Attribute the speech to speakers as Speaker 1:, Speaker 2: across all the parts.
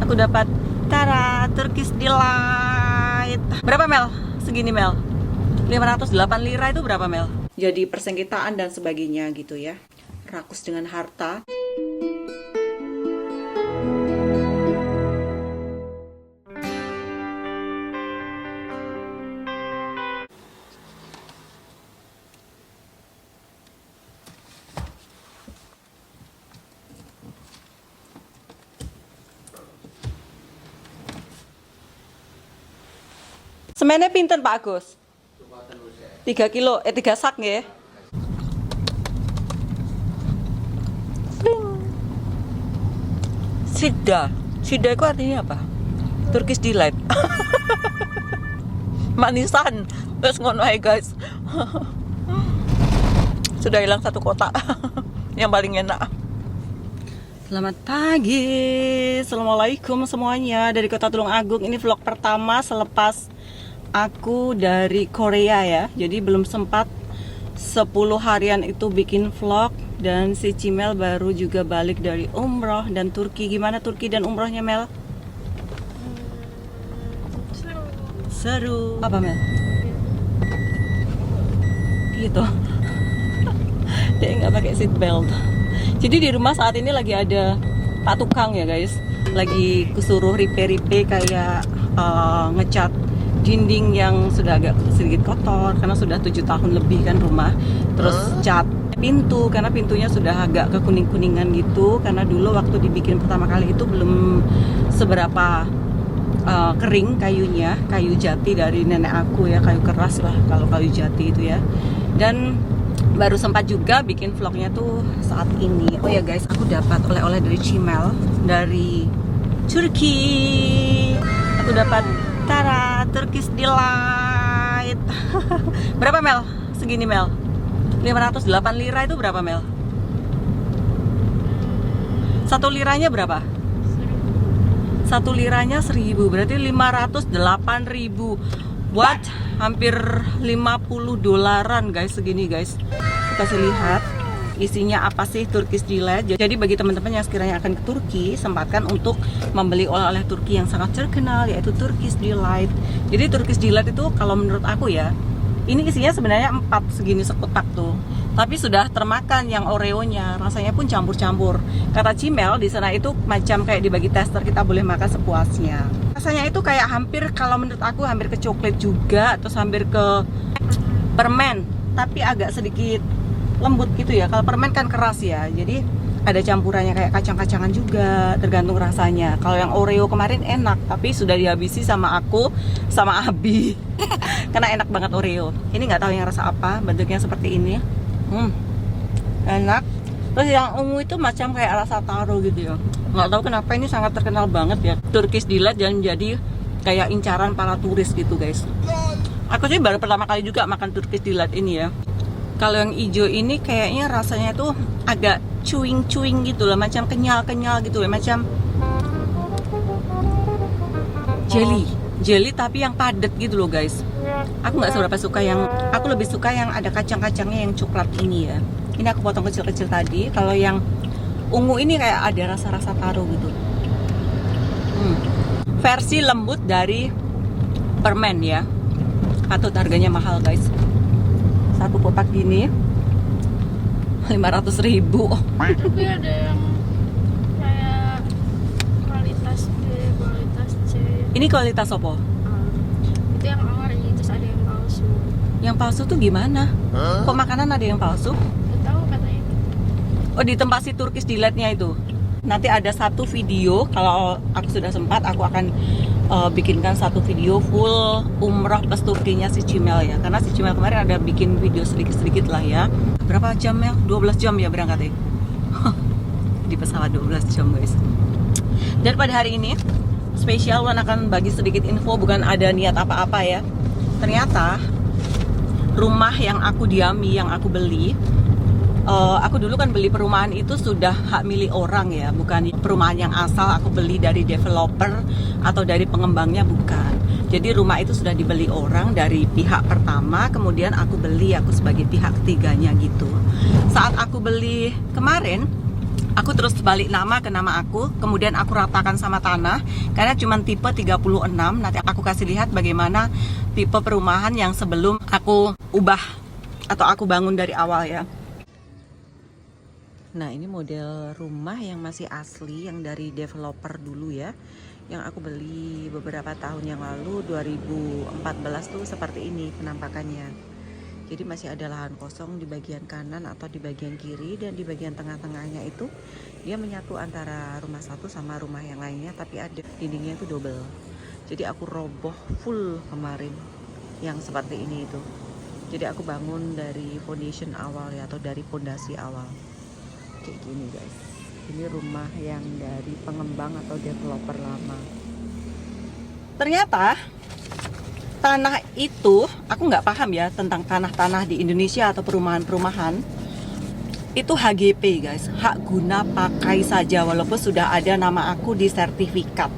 Speaker 1: Aku dapat Tara Turkish Delight. Berapa Mel? Segini Mel? 508 lira itu berapa Mel? Jadi persengketaan dan sebagainya gitu ya. Rakus dengan harta. Semennya pinten Pak Agus? 3 kilo, 3 sak nggih. Sida. Sida itu artinya apa? Turkish Delight. Manisan. Terus ngono ae guys. Sudah hilang 1 kotak. Yang paling enak. Selamat pagi. Assalamualaikum semuanya dari Kota Tulungagung. Ini vlog pertama selepas aku dari Korea ya. Jadi belum sempat 10 harian itu bikin vlog. Dan si Cimel baru juga balik dari umroh dan Turki. Gimana Turki dan umrohnya Mel? Seru. Apa Mel? Gitu. Dia nggak pakai seat belt. Jadi di rumah saat ini lagi ada Pak Tukang ya guys. Lagi kusuruh ripe-ripe kayak ngecat dinding yang sudah agak sedikit kotor karena sudah 7 tahun lebih kan rumah. Terus cat pintu karena pintunya sudah agak kekuning-kuningan gitu karena dulu waktu dibikin pertama kali itu belum seberapa kering kayunya, kayu jati dari nenek aku ya, kayu keras lah kalau kayu jati itu ya. Dan baru sempat juga bikin vlognya tuh saat ini. Oh ya guys, aku dapat oleh-oleh dari Cimel dari Turki. Aku dapat Tara Turkish Delight. Berapa Mel? Segini Mel? 508 lira itu berapa Mel? 1 liranya berapa? 1 liranya 1000, berarti 508.000. Buat hampir 50 dolaran guys, segini guys. Kita kasih lihat isinya apa sih Turkish Delight. Jadi bagi teman-teman yang sekiranya akan ke Turki, sempatkan untuk membeli oleh-oleh Turki yang sangat terkenal, yaitu Turkish Delight. Jadi Turkish Delight itu kalau menurut aku ya, ini isinya sebenarnya 4 segini sekotak tuh. Tapi sudah termakan yang Oreo-nya, rasanya pun campur-campur. Kata Cimel di sana itu macam kayak dibagi tester, kita boleh makan sepuasnya. Rasanya itu kayak hampir, kalau menurut aku hampir ke coklat juga, terus hampir ke permen, tapi agak sedikit lembut gitu ya. Kalau permen kan keras ya, jadi ada campurannya kayak kacang-kacangan juga, tergantung rasanya. Kalau yang Oreo kemarin enak, tapi sudah dihabisi sama aku, sama Abi. Karena enak banget Oreo. Ini nggak tahu yang rasa apa, bentuknya seperti ini. Enak. Terus yang ungu itu macam kayak rasa taro gitu ya. Nggak tahu kenapa ini sangat terkenal banget ya. Turkish Delight dan jadi kayak incaran para turis gitu guys. Aku sih baru pertama kali juga makan Turkish Delight ini ya. Kalau yang hijau ini kayaknya rasanya tuh agak chewing gitu loh, macam kenyal gitu loh, macam jelly tapi yang padat gitu loh guys. Aku nggak seberapa suka yang, aku lebih suka yang ada kacang-kacangnya yang coklat ini ya. Ini aku potong kecil-kecil tadi. Kalau yang ungu ini kayak ada rasa-rasa taro gitu. Versi lembut dari permen ya. Atau harganya mahal guys. 1 kotak gini 500.000.
Speaker 2: Tapi ada yang kayak kualitas B, kualitas C.
Speaker 1: Ini kualitas apa?
Speaker 2: Itu yang ori, terus ada yang palsu.
Speaker 1: Yang palsu tuh gimana? Kok makanan ada yang palsu?
Speaker 2: Gak tahu katanya.
Speaker 1: Oh, di tempat si Turkish Delight-nya itu. Nanti ada 1 video, kalau aku sudah sempat aku akan bikinkan 1 video full umroh plus Turkinya si Cimel ya. Karena si Cimel kemarin ada bikin video sedikit-sedikit lah ya. Berapa jam ya? 12 jam ya berangkat ya? Di pesawat 12 jam guys. Dan pada hari ini spesial Wan akan bagi sedikit info, bukan ada niat apa-apa ya. Ternyata rumah yang aku diami, yang aku beli, aku dulu kan beli perumahan itu sudah hak milik orang ya, bukan perumahan yang asal aku beli dari developer atau dari pengembangnya, bukan. Jadi rumah itu sudah dibeli orang dari pihak pertama, kemudian aku beli, aku sebagai pihak ketiganya gitu. Saat aku beli kemarin, Aku terus balik nama ke nama aku, kemudian aku ratakan sama tanah karena cuma tipe 36. Nanti aku kasih lihat bagaimana tipe perumahan yang sebelum aku ubah atau aku bangun dari awal ya. Nah, ini model rumah yang masih asli, yang dari developer dulu ya, yang aku beli beberapa tahun yang lalu, 2014 tuh seperti ini penampakannya. Jadi masih ada lahan kosong di bagian kanan atau di bagian kiri, dan di bagian tengah-tengahnya itu dia menyatu antara rumah satu sama rumah yang lainnya, tapi ada dindingnya itu double. Jadi aku roboh full kemarin yang seperti ini itu. Jadi aku bangun dari foundation awal ya, atau dari fondasi awal. Kayak gini guys. Ini rumah yang dari pengembang atau developer lama. Ternyata tanah itu, aku nggak paham ya tentang tanah-tanah di Indonesia atau perumahan-perumahan. Itu HGP guys, hak guna pakai saja, walaupun sudah ada nama aku di sertifikat.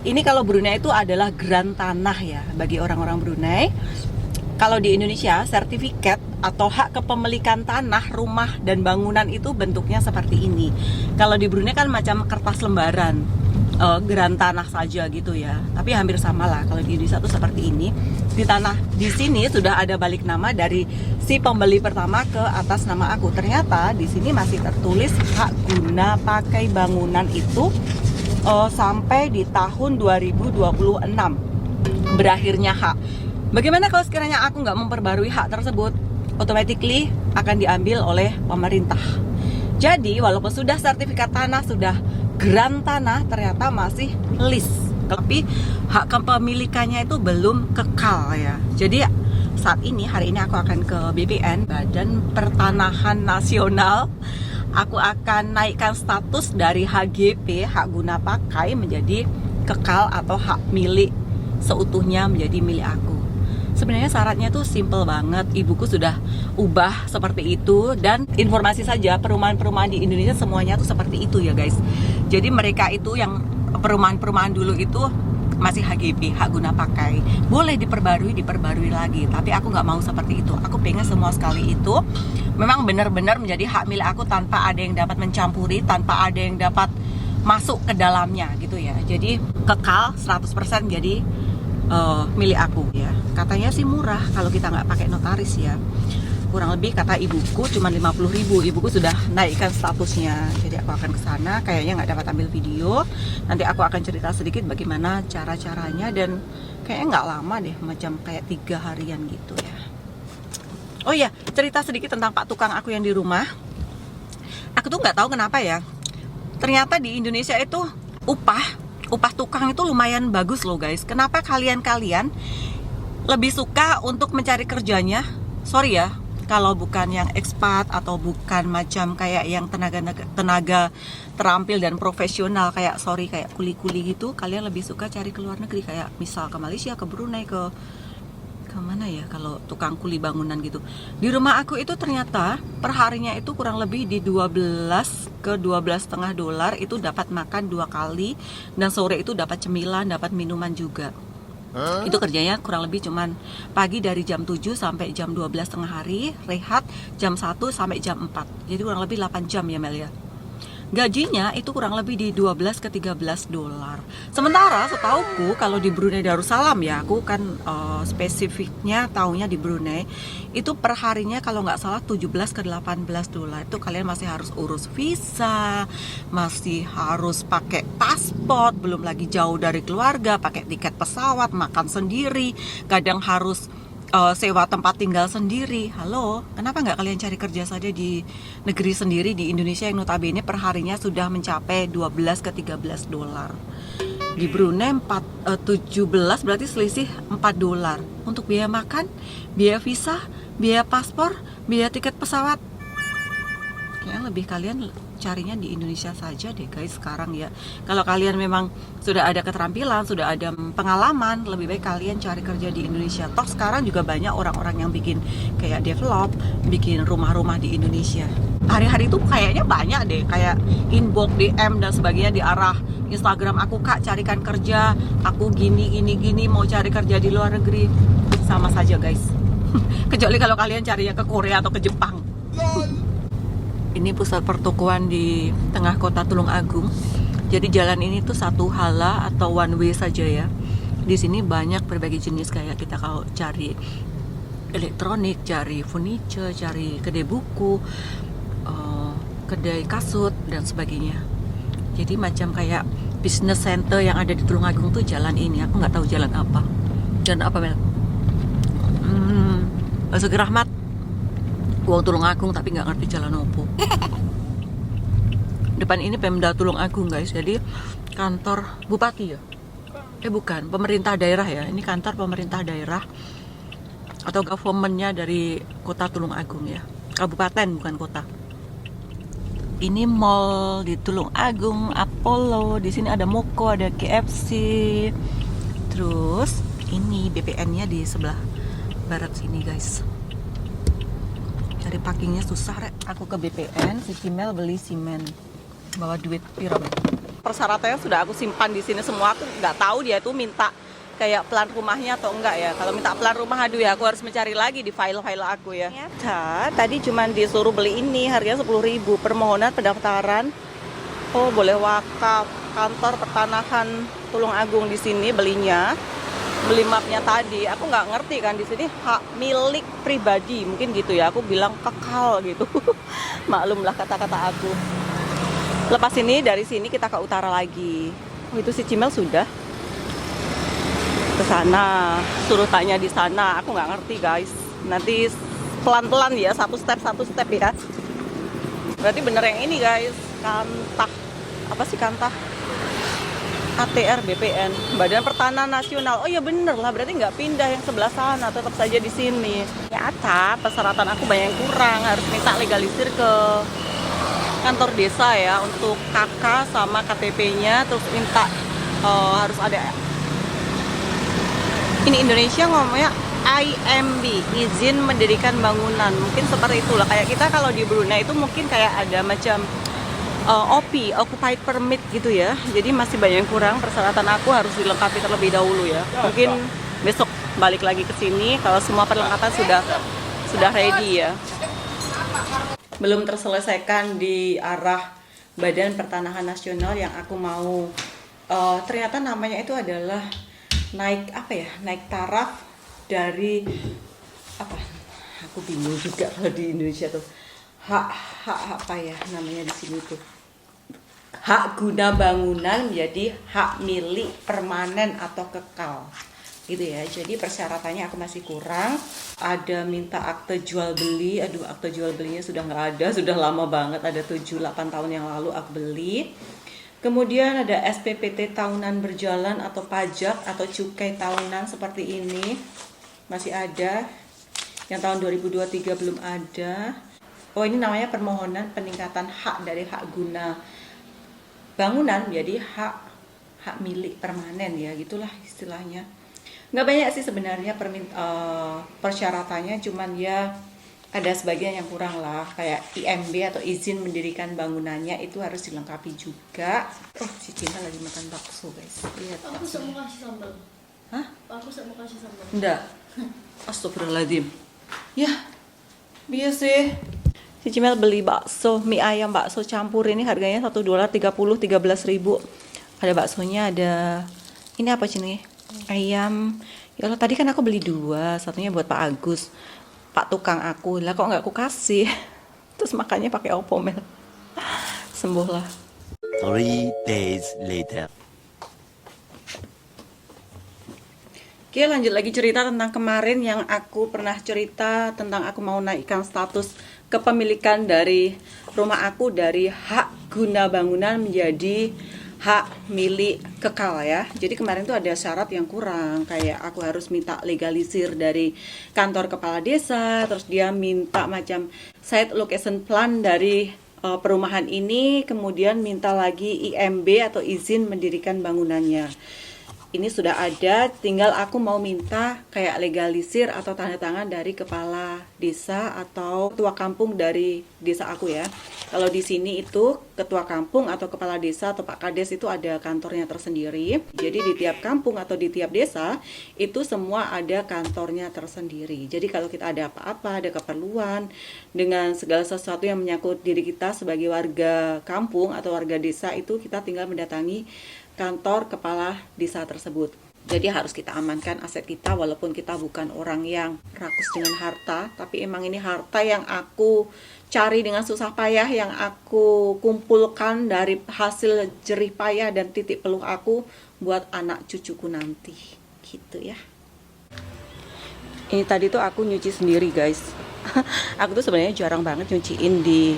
Speaker 1: Ini kalau Brunei itu adalah grant tanah ya, bagi orang-orang Brunei. Kalau di Indonesia, sertifikat atau hak kepemilikan tanah, rumah, dan bangunan itu bentuknya seperti ini. Kalau di Brunei kan macam kertas lembaran, grant tanah saja gitu ya. Tapi hampir sama lah kalau di Indonesia tuh seperti ini. Di tanah di sini sudah ada balik nama dari si pembeli pertama ke atas nama aku. Ternyata di sini masih tertulis hak guna pakai bangunan itu sampai di tahun 2026 berakhirnya hak. Bagaimana kalau sekiranya aku nggak memperbarui hak tersebut? Automatically akan diambil oleh pemerintah. Jadi walaupun sudah sertifikat tanah, sudah grant tanah, ternyata masih lease. Tapi hak kepemilikannya itu belum kekal ya. Jadi saat ini, hari ini aku akan ke BPN, Badan Pertanahan Nasional. Aku akan naikkan status dari HGP, hak guna pakai, menjadi kekal atau hak milik seutuhnya menjadi milik aku. Sebenarnya syaratnya tuh simple banget, ibuku sudah ubah seperti itu, dan informasi saja perumahan-perumahan di Indonesia semuanya tuh seperti itu ya guys. Jadi mereka itu yang perumahan-perumahan dulu itu masih HGP, hak guna pakai, boleh diperbarui lagi, tapi aku nggak mau seperti itu. Aku pengen semua sekali itu memang benar-benar menjadi hak milik aku, tanpa ada yang dapat mencampuri, tanpa ada yang dapat masuk ke dalamnya gitu ya. Jadi kekal 100% jadi milik aku ya. Katanya sih murah kalau kita nggak pakai notaris ya. Kurang lebih kata ibuku cuma 50.000. Ibuku sudah naikkan statusnya. Jadi aku akan ke sana, kayaknya nggak dapat ambil video. Nanti aku akan cerita sedikit bagaimana cara-caranya, dan kayaknya nggak lama deh, macam kayak 3 harian gitu ya. Oh iya, cerita sedikit tentang Pak Tukang aku yang di rumah. Aku tuh nggak tahu kenapa ya. Ternyata di Indonesia itu upah tukang itu lumayan bagus loh guys. Kenapa kalian lebih suka untuk mencari kerjanya? Sorry ya, kalau bukan yang ekspat atau bukan macam kayak yang tenaga terampil dan profesional, kayak kuli-kuli gitu, kalian lebih suka cari ke luar negeri, kayak misal ke Malaysia, ke Brunei, ke mana ya kalau tukang kuli bangunan gitu. Di rumah aku itu ternyata perharinya itu kurang lebih di 12 ke 12,5 dolar, itu dapat makan 2 kali, dan sore itu dapat cemilan, dapat minuman juga. Itu kerjanya kurang lebih cuman pagi dari jam 7 sampai jam 12 tengah hari, rehat jam 1 sampai jam 4. Jadi kurang lebih 8 jam ya Mel ya. Gajinya itu kurang lebih di 12 ke 13 dolar. Sementara setauku kalau di Brunei Darussalam ya, aku kan spesifiknya taunya di Brunei, itu perharinya kalau nggak salah 17 ke 18 dolar. Itu kalian masih harus urus visa, masih harus pakai paspor, belum lagi jauh dari keluarga, pakai tiket pesawat, makan sendiri, kadang harus sewa tempat tinggal sendiri. Halo, kenapa nggak kalian cari kerja saja di negeri sendiri, di Indonesia yang notabene perharinya sudah mencapai 12 ke 13 dolar. Di Brunei 17 berarti selisih 4 dolar untuk biaya makan, biaya visa, biaya paspor, biaya tiket pesawat. Kayaknya lebih kalian carinya di Indonesia saja deh guys sekarang ya. Kalau kalian memang sudah ada keterampilan, sudah ada pengalaman, lebih baik kalian cari kerja di Indonesia. Toh sekarang juga banyak orang-orang yang bikin kayak develop, bikin rumah-rumah di Indonesia. Hari-hari itu kayaknya banyak deh, kayak inbox, DM dan sebagainya di arah Instagram aku, Kak carikan kerja, aku gini, mau cari kerja di luar negeri. Sama saja guys. Kecuali kalau kalian carinya ke Korea atau ke Jepang. Ini pusat pertokoan di tengah kota Tulungagung. Jadi jalan ini tuh satu hala atau one way saja ya. Di sini banyak berbagai jenis, kayak kita kalau cari elektronik, cari furniture, cari kedai buku, kedai kasut dan sebagainya. Jadi macam kayak business center yang ada di Tulungagung tuh jalan ini. Aku nggak tahu jalan apa. Jalan apa, Mel? Basuki Rahmat. Uang Tulungagung tapi nggak ngerti jalan opo. Depan ini Pemda Tulungagung guys, jadi kantor bupati ya? Bukan, pemerintah daerah ya. Ini kantor pemerintah daerah atau governmentnya dari kota Tulungagung ya. Kabupaten bukan kota. Ini mall di Tulungagung, Apollo. Di sini ada Moko, ada KFC. Terus ini BPN-nya di sebelah barat sini guys. Cari parkingnya susah rek. Aku ke BPN, si Cimel beli simen. Bawa duit piro. Persyaratannya sudah aku simpan di sini semua. Aku nggak tahu dia tuh minta kayak plan rumahnya atau enggak ya. Kalau minta plan rumah, aduh ya aku harus mencari lagi di file-file aku ya. Ternyata tadi cuman disuruh beli ini, harganya 10.000. Permohonan pendaftaran. Oh, boleh wakaf. Kantor pertanahan Tulungagung di sini belinya. Beli mapnya tadi, aku nggak ngerti kan di sini hak milik pribadi, mungkin gitu ya. Aku bilang kekal gitu. Maklumlah kata-kata aku. Lepas ini dari sini kita ke utara lagi. Oh, itu si Cimel sudah ke sana. Suruh tanya di sana. Aku nggak ngerti guys. Nanti pelan-pelan ya, satu step ya. Berarti bener yang ini guys. Kantah. Apa sih kantah? ATR BPN, Badan Pertanahan Nasional. Oh ya bener lah, berarti nggak pindah yang sebelah sana, tetap saja di sini. Ternyata persyaratan aku banyak yang kurang, harus minta legalisir ke kantor desa ya untuk KK sama KTP-nya, terus minta harus ada. Ini Indonesia ngomongnya IMB, izin mendirikan bangunan. Mungkin seperti itulah, kayak kita kalau di Brunei itu mungkin kayak ada macam OP, Occupied Permit gitu ya. Jadi masih banyak yang kurang, persyaratan aku harus dilengkapi terlebih dahulu ya. Mungkin besok balik lagi ke sini kalau semua perlengkapan sudah ready ya. Belum terselesaikan di arah Badan Pertanahan Nasional yang aku mau. Ternyata namanya itu adalah naik taraf dari apa? Aku bingung juga kalau di Indonesia tuh. Hak apa ya namanya di sini tuh, hak guna bangunan menjadi hak milik permanen atau kekal gitu ya. Jadi persyaratannya aku masih kurang. Ada minta akte jual beli. Aduh, akte jual belinya sudah nggak ada, sudah lama banget, ada 7-8 tahun yang lalu aku beli. Kemudian ada SPPT tahunan berjalan atau pajak atau cukai tahunan seperti ini masih ada. Yang tahun 2023 belum ada. Oh, ini namanya permohonan peningkatan hak dari hak guna bangunan menjadi hak milik permanen ya, gitulah istilahnya. Nggak banyak sih sebenarnya persyaratannya, cuman ya ada sebagian yang kurang lah, kayak IMB atau izin mendirikan bangunannya itu harus dilengkapi juga. Oh, si Cina lagi makan bakso guys, lihat.
Speaker 2: Aku mau kasih sambal.
Speaker 1: Hah?
Speaker 2: Aku mau kasih sambal.
Speaker 1: Enggak. Astagfirullahaladzim. Ya, biasa sih. Si Cimel beli bakso, mie ayam bakso campur ini harganya $1.13.000. Ada baksonya, ada ini apa sini? Ayam. Ya Allah, tadi kan aku beli 2, satunya buat Pak Agus, Pak tukang aku. Lah kok nggak aku kasih? Terus makannya pakai opo, Mel? Sembuhlah.
Speaker 3: 3 days later.
Speaker 1: Oke, lanjut lagi cerita tentang kemarin yang aku pernah cerita tentang aku mau naikkan status kepemilikan dari rumah aku dari hak guna bangunan menjadi hak milik kekal ya. Jadi kemarin tuh ada syarat yang kurang, kayak aku harus minta legalisir dari kantor kepala desa, terus dia minta macam site location plan dari perumahan ini, kemudian minta lagi IMB atau izin mendirikan bangunannya. ini sudah ada, tinggal aku mau minta kayak legalisir atau tanda tangan dari kepala desa atau ketua kampung dari desa aku ya. Kalau di sini itu ketua kampung atau kepala desa atau Pak Kades itu ada kantornya tersendiri. Jadi di tiap kampung atau di tiap desa itu semua ada kantornya tersendiri. Jadi kalau kita ada apa-apa, ada keperluan dengan segala sesuatu yang menyangkut diri kita sebagai warga kampung atau warga desa, itu kita tinggal mendatangi kantor kepala desa tersebut. Jadi harus kita amankan aset kita walaupun kita bukan orang yang rakus dengan harta, tapi emang ini harta yang aku cari dengan susah payah, yang aku kumpulkan dari hasil jerih payah dan titik peluh aku buat anak cucuku nanti. Gitu ya. Ini tadi tuh aku nyuci sendiri, guys. Aku tuh sebenarnya jarang banget nyuciin di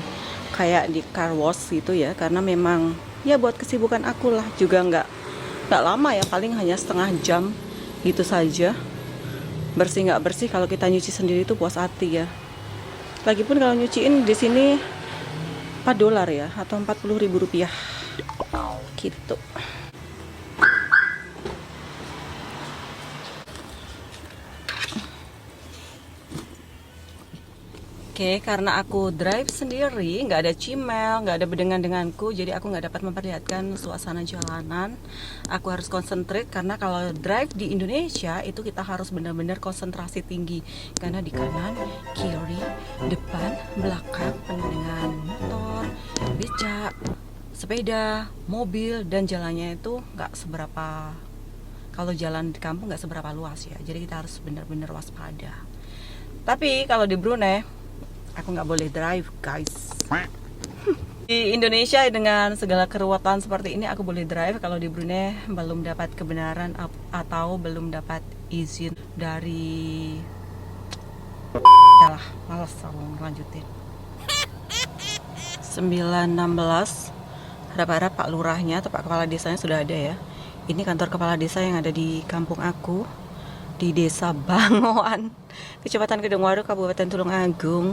Speaker 1: kayak di car wash gitu ya, karena memang ya buat kesibukan aku lah, juga nggak lama ya, paling hanya setengah jam gitu saja. Bersih nggak bersih, kalau kita nyuci sendiri itu puas hati ya. Lagipun kalau nyuciin di sini $4 ya, atau 40.000 rupiah gitu. Oke, karena aku drive sendiri, nggak ada cimel, nggak ada bedengan-denganku, jadi aku nggak dapat memperlihatkan suasana jalanan. Aku harus konsentrate, karena kalau drive di Indonesia itu kita harus benar-benar konsentrasi tinggi, karena di kanan, kiri, depan, belakang penuh dengan motor, becak, sepeda, mobil, dan jalannya itu nggak seberapa. Kalau jalan di kampung nggak seberapa luas ya, jadi kita harus benar-benar waspada. Tapi kalau di Brunei aku nggak boleh drive, guys. Di Indonesia dengan segala keruwetan seperti ini aku boleh drive. Kalau di Brunei belum dapat kebenaran atau belum dapat izin dari yalah, malas aku lanjutin. 9.16, harap-harap Pak Lurahnya atau Pak Kepala Desanya sudah ada ya. Ini kantor kepala desa yang ada di kampung aku, di Desa Bangoan, Kecamatan Kedungwaru, Kabupaten Tulungagung.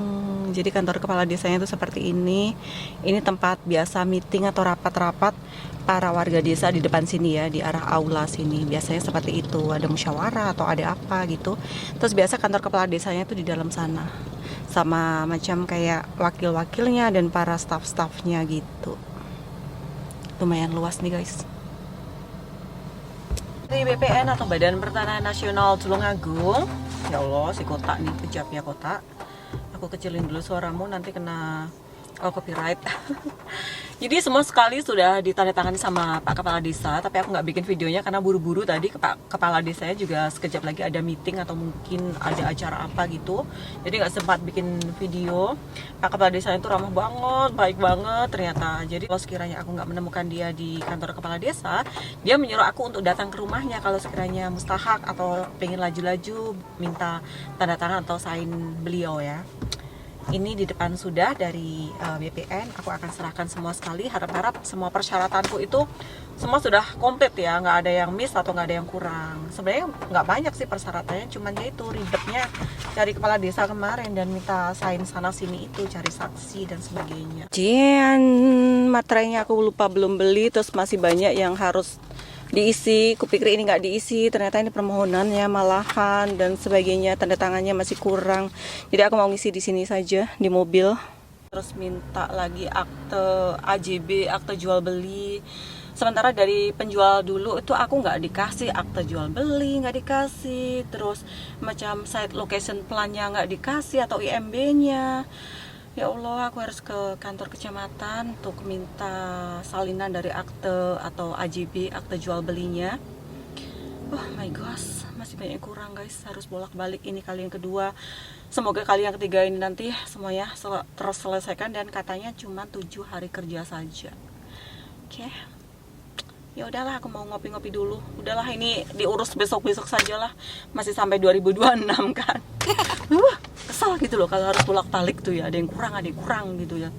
Speaker 1: Jadi kantor kepala desanya itu seperti ini. Ini tempat biasa meeting atau rapat-rapat para warga desa di depan sini ya, di arah aula sini. Biasanya seperti itu, ada musyawarah atau ada apa gitu. Terus biasa kantor kepala desanya itu di dalam sana, sama macam kayak wakil-wakilnya dan para staff-staffnya gitu. Lumayan luas nih, guys. Dari BPN atau Badan Pertanahan Nasional Tulungagung. Ya Allah, si kotak nih, kejap ya kotak. Aku kecilin dulu suaramu, nanti kena copyright. Jadi semua sekali sudah ditandatangani sama Pak Kepala Desa, tapi aku nggak bikin videonya karena buru-buru tadi. Pak Kepala Desanya juga sekejap lagi ada meeting atau mungkin ada acara apa gitu, jadi nggak sempat bikin video. Pak Kepala Desanya itu ramah banget, baik banget ternyata. Jadi kalau sekiranya aku nggak menemukan dia di kantor Kepala Desa, dia menyuruh aku untuk datang ke rumahnya kalau sekiranya mustahak atau pengen laju-laju minta tanda tangan atau sign beliau ya. Ini di depan sudah dari BPN. Aku akan serahkan semua sekali. Harap-harap semua persyaratanku itu semua sudah komplit ya, nggak ada yang miss atau nggak ada yang kurang. Sebenarnya nggak banyak sih persyaratannya, cuman ya itu ribetnya cari kepala desa kemarin dan minta sign sana sini itu, cari saksi dan sebagainya. Jian, materainya aku lupa belum beli, terus masih banyak yang harus diisi. Kupikir ini nggak diisi, ternyata ini permohonannya malahan dan sebagainya, tanda tangannya masih kurang. Jadi aku mau ngisi di sini saja di mobil. Terus minta lagi akte AJB, akte jual beli. Sementara dari penjual dulu itu aku nggak dikasih akte jual beli, nggak dikasih. Terus macam site location plan-nya nggak dikasih atau IMB-nya. Ya Allah, aku harus ke kantor kecamatan untuk minta salinan dari akte atau AJB, akte jual belinya. Oh my gosh, masih banyak yang kurang, guys. Harus bolak-balik, ini kali yang kedua. Semoga kali yang ketiga ini nanti semuanya terselesaikan, dan katanya cuma 7 hari kerja saja. Oke. Ya udahlah, aku mau ngopi-ngopi dulu. Udahlah, ini diurus besok-besok sajalah. Masih sampai 2026 kan. Kesel gitu loh kalau harus bolak-balik tuh ya, ada yang kurang gitu ya.